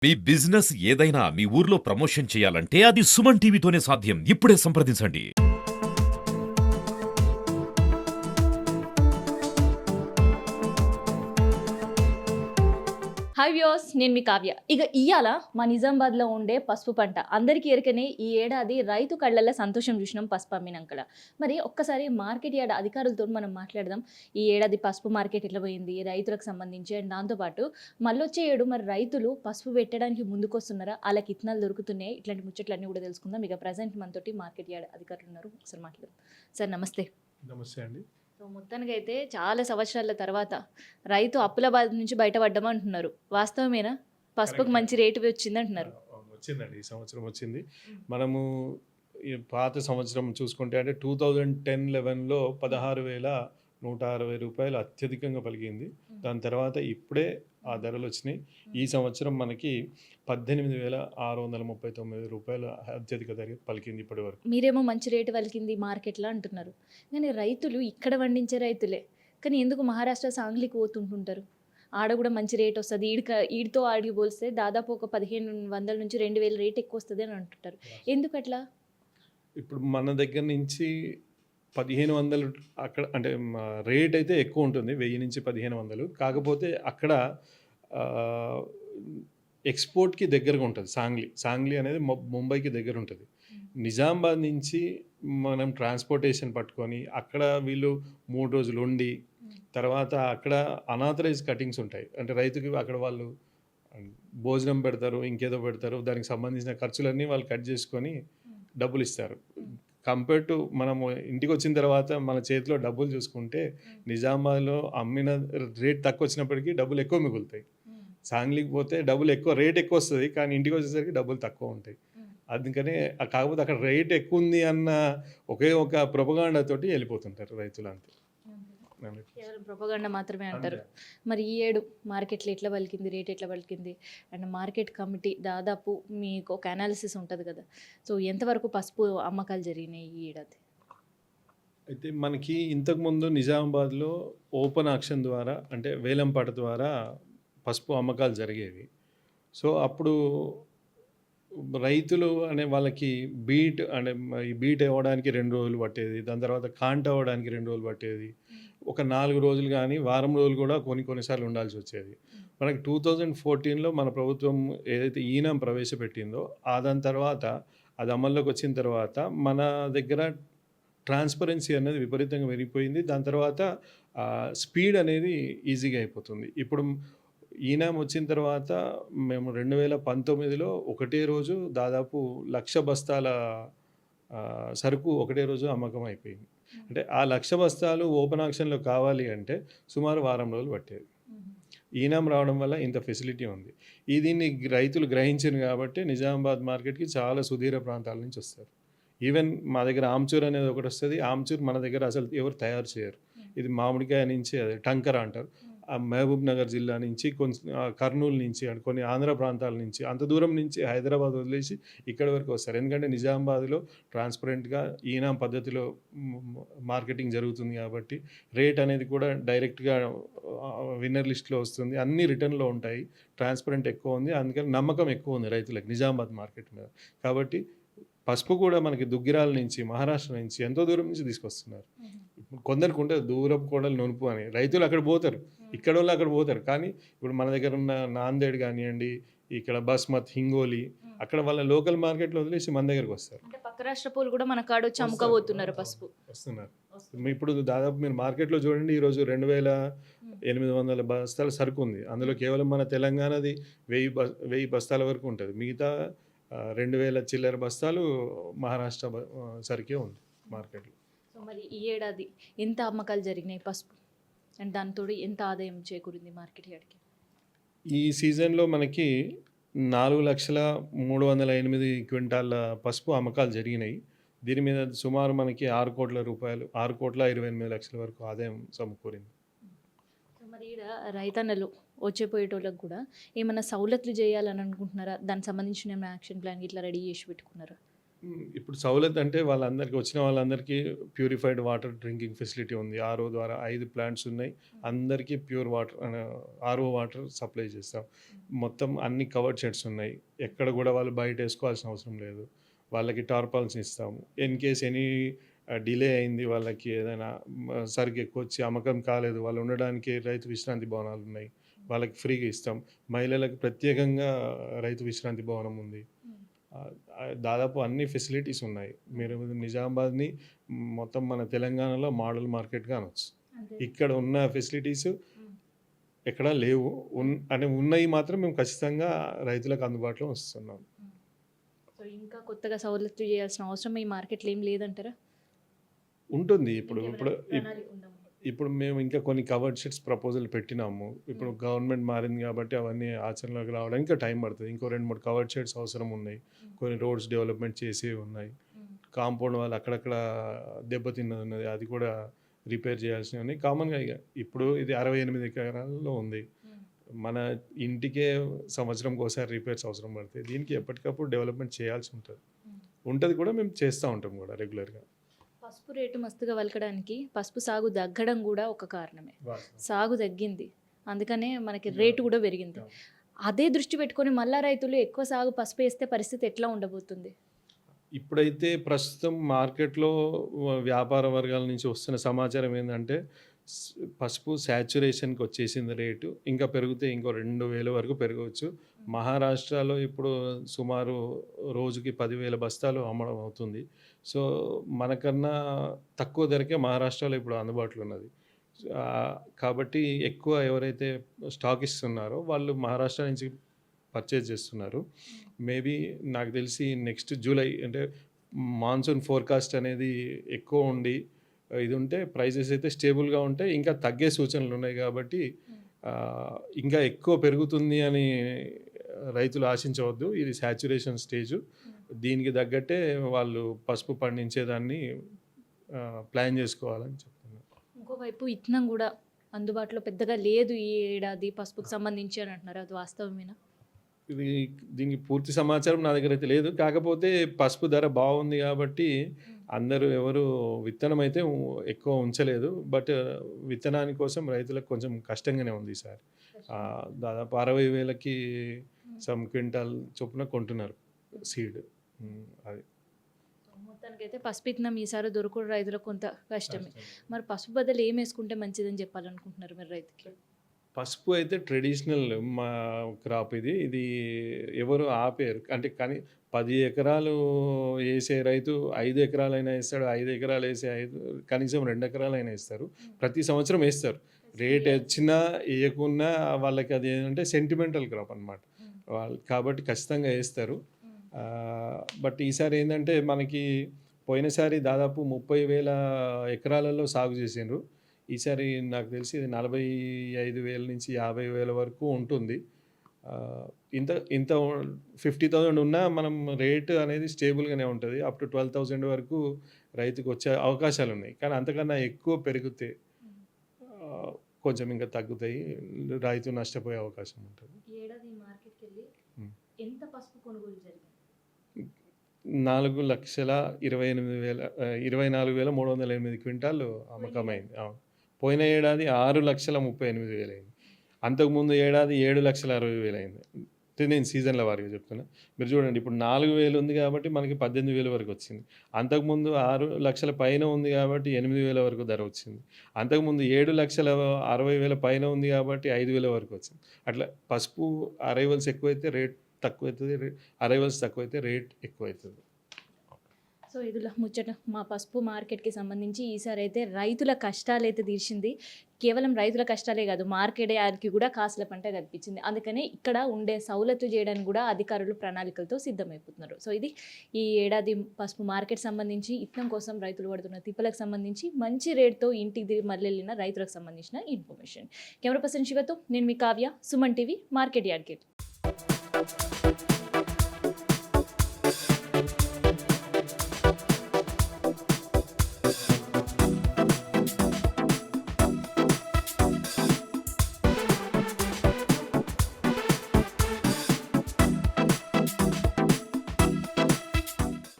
మీ business ఏదైనా మీ ఊర్లో promotion చేయాలంటే అది సుమన్ టీవీతోనే సాధ్యం. ఇప్పుడే సంప్రదించండి. హాయ్ వ్యూవర్స్, నేను మీ కావ్య. ఇక ఇయ్యాల మా నిజామాబాద్లో ఉండే పసుపు పంట అందరికీ ఎరకనే ఈ ఏడాది రైతు కళ్ళల్లో సంతోషం చూసినాం పసుపు అమ్మినాక. మరి ఒక్కసారి మార్కెట్ యార్డ్ అధికారులతో మనం మాట్లాడదాం. ఈ ఏడాది పసుపు మార్కెట్ ఎట్లా పోయింది రైతులకు సంబంధించి, అండ్ దాంతోపాటు మళ్ళొచ్చే ఏడు మరి రైతులు పసుపు పెట్టడానికి ముందుకొస్తున్నారా, వాళ్ళకి ఇత్తనాలు దొరుకుతున్నాయి, ఇట్లాంటి ముచ్చట్లన్నీ కూడా తెలుసుకుందాం. ఇక ప్రజెంట్ మనతోటి మార్కెట్ యార్డ్ అధికారులు ఉన్నారు, ఒకసారి మాట్లాడదాం. సార్ నమస్తే. నమస్తే అండి. సో మొత్తానికి అయితే చాలా సంవత్సరాల తర్వాత రైతు అప్పుల బాధ నుంచి బయటపడ్డామంటున్నారు. వాస్తవమేనా? పసుపుకు మంచి రేటు వచ్చింది అంటున్నారు. వచ్చిందండి, ఈ సంవత్సరం వచ్చింది. మనము ఈ పాత సంవత్సరం చూసుకుంటే అంటే 2010-11లో 16,160 రూపాయలు అత్యధికంగా పలికింది. దాని తర్వాత ఇప్పుడే ఆ ధరలు వచ్చినాయి. ఈ సంవత్సరం మనకి 18,639 రూపాయలు అత్యధిక ధర పలికింది ఇప్పటి వరకు. మీరేమో మంచి రేటు పలికింది మార్కెట్లో అంటున్నారు, కానీ రైతులు ఇక్కడ పండించే రైతులే, కానీ ఎందుకు మహారాష్ట్ర సాంగ్లీకి పోతుంటుంటారు? ఆడ కూడా మంచి రేట్ వస్తుంది, ఈడితో ఆడికి పోలిస్తే దాదాపు ఒక 1,500 నుంచి 2,000 రేట్ ఎక్కువ వస్తుంది అని అంటుంటారు. ఎందుకు అట్లా? ఇప్పుడు మన దగ్గర నుంచి 1,500 అక్కడ అంటే రేట్ అయితే ఎక్కువ ఉంటుంది, 1000 నుంచి 1,500. కాకపోతే అక్కడ ఎక్స్పోర్ట్కి దగ్గరగా ఉంటుంది. సాంగ్లీ అనేది ముంబైకి దగ్గర ఉంటుంది. నిజామాబాద్ నుంచి మనం ట్రాన్స్పోర్టేషన్ పట్టుకొని అక్కడ వీళ్ళు 3 రోజులు ఉండి తర్వాత అక్కడ అనాథరైజ్ కటింగ్స్ ఉంటాయి. అంటే రైతుకి అక్కడ వాళ్ళు భోజనం పెడతారు, ఇంకేదో పెడతారు, దానికి సంబంధించిన ఖర్చులన్నీ వాళ్ళు కట్ చేసుకొని డబ్బులు ఇస్తారు. కంపేర్ టు మనము ఇంటికి వచ్చిన తర్వాత మన చేతిలో డబ్బులు చూసుకుంటే నిజామాబాద్లో అమ్మిన రేట్ తక్కువ వచ్చినప్పటికీ డబ్బులు ఎక్కువ మిగులుతాయి. సాంగ్లీకి పోతే డబ్బులు ఎక్కువ, రేట్ ఎక్కువ వస్తుంది, కానీ ఇంటికి వచ్చేసరికి డబ్బులు తక్కువ ఉంటాయి. అందుకనే కాకపోతే అక్కడ రేట్ ఎక్కువ ఉంది అన్న ఒకే ఒక ప్రొపగాండా తోటి వెళ్ళిపోతుంటారు రైతులు, అంతే. కేవలం ప్రొపగండా మాత్రమే అంటారు. మరి ఈ ఏడు మార్కెట్లో ఎట్లా పలికింది, రేట్ ఎట్లా పలికింది, అండ్ మార్కెట్ కమిటీ దాదాపు మీకు ఒక అనాలిసిస్ ఉంటుంది కదా, సో ఎంతవరకు పసుపు అమ్మకాలు జరిగినాయి ఈ ఏడాది? అయితే మనకి ఇంతకుముందు నిజామాబాద్లో ఓపెన్ ఆక్షన్ ద్వారా అంటే వేలంపాట ద్వారా పసుపు అమ్మకాలు జరిగేవి. సో అప్పుడు రైతులు అనే వాళ్ళకి బీట్ అంటే ఈ బీట్ అవ్వడానికి 2 రోజులు పట్టేది, దాని తర్వాత కాంట అవ్వడానికి 2 రోజులు పట్టేది, ఒక 4 రోజులు కానీ వారం రోజులు కూడా కొన్నిసార్లు ఉండాల్సి వచ్చేది. మనకి 2014లో మన ప్రభుత్వం ఏదైతే ఈనాం ప్రవేశపెట్టిందో దాని తర్వాత అది అమల్లోకి వచ్చిన తర్వాత మన దగ్గర ట్రాన్స్పరెన్సీ అనేది విపరీతంగా పెరిగిపోయింది. దాని తర్వాత స్పీడ్ అనేది ఈజీగా అయిపోతుంది. ఇప్పుడు ఈనాం వచ్చిన తర్వాత మేము 2019లో ఒకటే రోజు దాదాపు 1,00,000 బస్తాల సరుకు ఒకటే రోజు అమ్మకం అయిపోయింది. అంటే ఆ 1,00,000 బస్తాలు ఓపెన్ ఆక్షన్లో కావాలి అంటే సుమారు వారం రోజులు పట్టేది. ఈనాం రావడం వల్ల ఇంత ఫెసిలిటీ ఉంది. దీన్ని రైతులు గ్రహించారు కాబట్టి నిజామాబాద్ మార్కెట్కి చాలా సుదీర ప్రాంతాల నుంచి వస్తారు. ఈవెన్ మా దగ్గర ఆమ్చూర్ అనేది ఒకటి వస్తుంది. ఆమ్చూర్ మన దగ్గర అసలు ఎవరు తయారు చేయరు. ఇది మామిడికాయ నుంచి అదే టంకర అంటారు. మహబూబ్ నగర్ జిల్లా నుంచి కర్నూలు నుంచి కొన్ని ఆంధ్ర ప్రాంతాల నుంచి అంత దూరం నుంచి హైదరాబాద్ వదిలేసి ఇక్కడి వరకు వస్తారు. ఎందుకంటే నిజామాబాద్లో ట్రాన్స్పరెంట్గా ఈనాం పద్ధతిలో మార్కెటింగ్ జరుగుతుంది కాబట్టి రేట్ అనేది కూడా డైరెక్ట్గా విన్నర్ లిస్ట్లో వస్తుంది, అన్ని రిటర్న్లో ఉంటాయి, ట్రాన్స్పరెంట్ ఎక్కువ ఉంది, అందుకని నమ్మకం ఎక్కువ ఉంది రైతులకు నిజామాబాద్ మార్కెట్ మీద. కాబట్టి పసుపు కూడా మనకి దుగ్గిరాల నుంచి మహారాష్ట్ర నుంచి ఎంతో దూరం నుంచి తీసుకొస్తున్నారు. కొందరికి ఉంటే దూరం కోడలు నొనుపు అని, రైతులు అక్కడ పోతారు, ఇక్కడ వాళ్ళు అక్కడ పోతారు. కానీ ఇప్పుడు మన దగ్గర ఉన్న నాందేడ్ కానివ్వండి, ఇక్కడ బస్మత్, హింగోలి, అక్కడ వాళ్ళ లోకల్ మార్కెట్లో వదిలేసి మన దగ్గరకు వస్తారు. పక్క రాష్ట్ర పూలు కూడా మన కాడ వచ్చి అమ్ముకోబోతున్నారు, పసుపు వస్తున్నారు. ఇప్పుడు దాదాపు మీరు మార్కెట్లో చూడండి, ఈరోజు 2,800 బస్తాల సరుకు ఉంది. అందులో కేవలం మన తెలంగాణది 1000 బస్తాల వరకు ఉంటుంది. మిగతా 2,000 చిల్లర బస్తాలు మహారాష్ట్ర సరికే ఉంది మార్కెట్లో. సో మరి ఈ ఏడాది ఎంత అమ్మకాలు జరిగినాయి పసుపు, అండ్ దాంతో ఎంత ఆదాయం చేకూరింది మార్కెట్ యార్డ్కి? ఈ సీజన్లో మనకి 4,308 క్వింటాల పసుపు అమ్మకాలు జరిగినాయి. దీని మీద సుమారు మనకి 6 కోట్ల రూపాయలు, 6,28 లక్షల వరకు ఆదాయం సమకూరింది. మరి ఈడ రైతన్నలు వచ్చేపోయేటోళ్ళకి కూడా ఏమైనా సౌలతులు చేయాలని అనుకుంటున్నారా? దానికి సంబంధించిన ఏమైనా యాక్షన్ ప్లాన్ ఇట్లా రెడీ చేసి పెట్టుకున్నారా? ఇప్పుడు సౌలత్ అంటే వాళ్ళందరికీ వచ్చిన వాళ్ళందరికీ ప్యూరిఫైడ్ వాటర్ డ్రింకింగ్ ఫెసిలిటీ ఉంది. ఆర్ఓ ద్వారా 5 ప్లాంట్స్ ఉన్నాయి. అందరికీ pure water RO water supply చేస్తాం. మొత్తం అన్ని కవర్డ్ షెడ్స్ ఉన్నాయి. ఎక్కడ కూడా వాళ్ళు బయట వేసుకోవాల్సిన అవసరం లేదు. వాళ్ళకి టార్పాల్స్ ఇస్తాము. ఇన్ కేస్ ఎనీ డిలే అయింది, వాళ్ళకి ఏదైనా సరిగ్గా ఎక్కువ వచ్చి అమ్మకం కాలేదు, వాళ్ళు ఉండడానికి రైతు విశ్రాంతి భవనాలు ఉన్నాయి. వాళ్ళకి ఫ్రీగా ఇస్తాం. మహిళలకు ప్రత్యేకంగా రైతు విశ్రాంతి భవనం ఉంది. దాదాపు అన్ని ఫెసిలిటీస్ ఉన్నాయి. మీరు నిజామాబాద్ని మొత్తం మన తెలంగాణలో మోడల్ మార్కెట్గా అనొచ్చు. ఇక్కడ ఉన్న ఫెసిలిటీస్ ఎక్కడా లేవు. అంటే ఉన్నాయి మాత్రం మేము ఖచ్చితంగా రైతులకు అందుబాటులో వస్తున్నాం. సో ఇంకా కొత్తగా సవలత్తు చేయాల్సిన అవసరం ఈ మార్కెట్లో ఏం లేదంటారా? ఉంటుంది. ఇప్పుడు మేము ఇంకా కొన్ని కవర్డ్ షెడ్స్ ప్రపోజల్ పెట్టినాము. ఇప్పుడు గవర్నమెంట్ మారింది కాబట్టి అవన్నీ ఆచరణలోకి రావడానికి ఇంకా టైం పడుతుంది. ఇంకో 2-3 కవర్డ్ షెడ్స్ అవసరం ఉన్నాయి. కొన్ని రోడ్స్ డెవలప్మెంట్ చేసేవి ఉన్నాయి. కాంపౌండ్ వాళ్ళు అక్కడక్కడ దెబ్బతిన్నది ఉన్నది, అది కూడా రిపేర్ చేయాల్సినవి ఉన్నాయి. కామన్గా ఇప్పుడు ఇది 68 ఎకరాల్లో ఉంది. మన ఇంటికే సంవత్సరంకి ఒకసారి రిపేర్స్ అవసరం పడతాయి. దీనికి ఎప్పటికప్పుడు డెవలప్మెంట్ చేయాల్సి ఉంటుంది కూడా. మేము చేస్తూ ఉంటాం కూడా రెగ్యులర్గా. పసుపు రేటు మస్తుగా వలకడానికి పసుపు సాగు తగ్గడం కూడా ఒక కారణమే. సాగు తగ్గింది, అందుకనే మనకి రేటు కూడా పెరిగింది. అదే దృష్టి పెట్టుకొని మళ్ళా రైతులు ఎక్కువ సాగు పసుపు వేస్తే పరిస్థితి ఎట్లా ఉండబోతుంది? ఇప్పుడైతే ప్రస్తుతం మార్కెట్లో వ్యాపార వర్గాల నుంచి వస్తున్న సమాచారం ఏంటంటే పసుపు శాచ్యురేషన్కి వచ్చేసింది రేటు. ఇంకా పెరిగితే ఇంకో 2000 వరకు పెరగవచ్చు. మహారాష్ట్రలో ఇప్పుడు సుమారు రోజుకి 10,000 బస్తాలు అమ్మడం అవుతుంది. సో మనకన్నా తక్కువ ధరకే మహారాష్ట్రలో ఇప్పుడు అందుబాటులో ఉన్నది. కాబట్టి ఎక్కువ ఎవరైతే స్టాక్ ఇస్తున్నారో వాళ్ళు మహారాష్ట్ర నుంచి పర్చేజ్ చేస్తున్నారు. మేబీ నాకు తెలిసి నెక్స్ట్ జూలై అంటే మాన్సూన్ ఫోర్కాస్ట్ అనేది ఎక్కువ ఉండి ఇది ఉంటే ప్రైజెస్ అయితే స్టేబుల్గా ఉంటాయి. ఇంకా తగ్గే సూచనలు ఉన్నాయి కాబట్టి ఇంకా ఎక్కువ పెరుగుతుంది అని రైతులు ఆశించవద్దు. ఇది శాచ్యురేషన్ స్టేజ్. దీనికి తగ్గట్టే వాళ్ళు పసుపు పండించేదాన్ని ప్లాన్ చేసుకోవాలని చెప్తున్నారు. ఇంకోవైపు ఇత్తనం కూడా అందుబాటులో పెద్దగా లేదు ఈ ఏడాది పసుపుకు సంబంధించి అని అంటున్నారు, అది వాస్తవమేనా? దీనికి పూర్తి సమాచారం నా దగ్గర అయితే లేదు. కాకపోతే పసుపు ధర బాగుంది కాబట్టి అందరూ ఎవరు విత్తనం అయితే ఎక్కువ ఉంచలేదు. బట్ విత్తనాని కోసం రైతులకు కొంచెం కష్టంగానే ఉంది ఈసారి. దాదాపు 60,000కి సమ్ క్వింటాల్ చొప్పున కొంటున్నారు సీడ్. అది మొత్తానికైతే పసుపు విత్తనం ఈసారి దొరకడు రైతులకు కొంత కష్టమే. మరి పసుపు బదులు ఏం వేసుకుంటే మంచిదని చెప్పాలనుకుంటున్నారు మీరు రైతుకి? పసుపు అయితే ట్రెడిషనల్ మా క్రాప్. ఇది ఎవరు ఆపేరు. అంటే కానీ 10 ఎకరాలు వేసే రైతు 5 ఎకరాలైనా వేస్తాడు, 5 ఎకరాలు వేసే కనీసం 2 ఎకరాలైనా వేస్తారు. ప్రతి సంవత్సరం వేస్తారు. రేట్ వచ్చినా వేయకున్నా వాళ్ళకి అది ఏంటంటే సెంటిమెంటల్ క్రాప్ అనమాట. వాళ్ళు కాబట్టి ఖచ్చితంగా వేస్తారు. బట్ ఈసారి ఏంటంటే మనకి పోయినసారి దాదాపు 30,000 ఎకరాలలో సాగు చేసిండ్రు. ఈసారి నాకు తెలిసి 45,000 నుంచి 50,000 వరకు ఉంటుంది. ఇంత 50,000 ఉన్నా మనం రేటు అనేది స్టేబుల్గానే ఉంటుంది. అప్ టు 12,000 వరకు రైతుకు వచ్చే అవకాశాలు ఉన్నాయి. కానీ అంతకన్నా ఎక్కువ పెరిగితే కొంచెం ఇంకా తగ్గుతాయి, రైతు నష్టపోయే అవకాశం ఉంటుంది. ఏడాది మార్కెట్కి వెళ్ళి ఎంత పసుపు కొనుగోలు జరిగింది? 4,28,000 క్వింటాలు అమ్మకమైంది. పోయిన ఏడాది 6,38,000 అయింది. అంతకుముందు ఏడాది 7,60,000 అయింది. నేను సీజన్ల వారీగా చెప్తున్నా. మీరు చూడండి, ఇప్పుడు 4,000 ఉంది కాబట్టి మనకి 18,000 వరకు వచ్చింది. అంతకుముందు 6 లక్షల పైన ఉంది కాబట్టి 8,000 వరకు ధర వచ్చింది. అంతకుముందు 7,60,000 పైన ఉంది కాబట్టి 5,000 వరకు వచ్చింది. అట్లా పసుపు అరైవల్స్ ఎక్కువైతే రేట్ తక్కువవుతుంది, అరైవల్స్ తక్కువైతే రేట్ ఎక్కువవుతుంది. సో ఇదిలా ముచ్చట మా పసుపు మార్కెట్కి సంబంధించి ఈసారి అయితే రైతుల కష్టాలు అయితే తీర్చింది. కేవలం రైతుల కష్టాలే కాదు, మార్కెట్ యార్డ్కి కూడా కాసుల పంట కనిపించింది. అందుకనే ఇక్కడ ఉండే సౌలతు చేయడానికి కూడా అధికారులు ప్రణాళికలతో సిద్ధమైపోతున్నారు. సో ఇది ఈ ఏడాది పసుపు మార్కెట్ సంబంధించి ఇత్తనం కోసం రైతులు పడుతున్న తిప్పలకు సంబంధించి మంచి రేట్తో ఇంటికి మళ్ళీ వెళ్ళిన రైతులకు సంబంధించిన ఇన్ఫర్మేషన్. కెమెరా పర్సన్ శివతో నేను మీ Kavya, Suman TV, market yard.